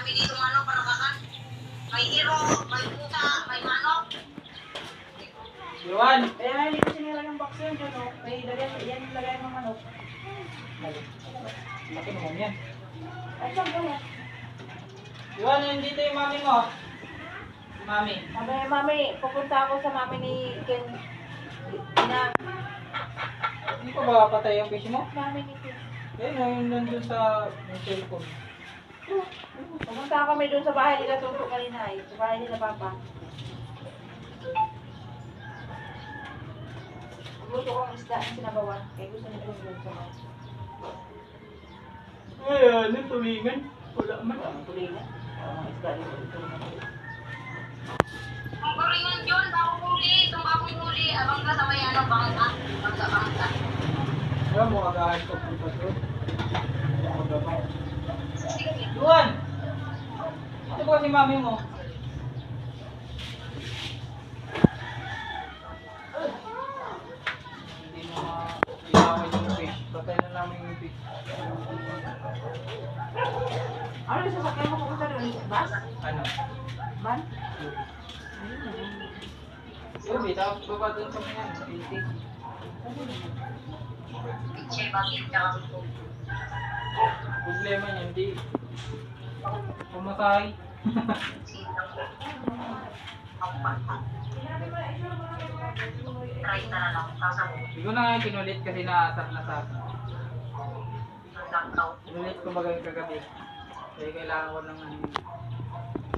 kami dito manok para kakan. May hero, may pusa, may manok. Yuan! Kaya hindi ko sinira ng box yun dyan, oh. May lagay, yan yung lagay ng manok. Laki naman yan. Ay, saan ba yan? Yuan, nandito yung mami mo. Si mami. Sabi, mami, pupunta ako sa mami ni Ken. Na, Hindi ko ba patay ang fish mo? mami ni Ken. Ayun, nandun sa yung cellphone. Pumunta kami doon sa bahay nila Tuto kanina eh. Sa bahay nila Papa. Luto kong isda ang sinabawan. Kaya gusto nila yung luto ko. Ay, ano, tulingan. Wala man. Ang tulingan. Ang isda dito. Kung kuringan yun, bago huli, itong bagong huli, abang ka sa may ano, bangka. Bangka. Alam mo, agahan ko punta doon. Yuan! Ito ba si mami mo? Hindi mo ma-iyakan yung fish. Patay na namin yung fish. Ano yung sasakyan mo pupunta doon? Bus? Ano? Van? Sabi, tapos baba doon sa mga sa building. Pichay, bakit, tsaka ito. Problema niya, hindi. Pumatay. Sitang. Ang bata. Try na lang. Sasabog. Hindi ko na nga kinulit kasi naasap na sa akin. Ang lakaw. Kinulit ko baga yung kagabi. Kaya kailangan ko ng ano.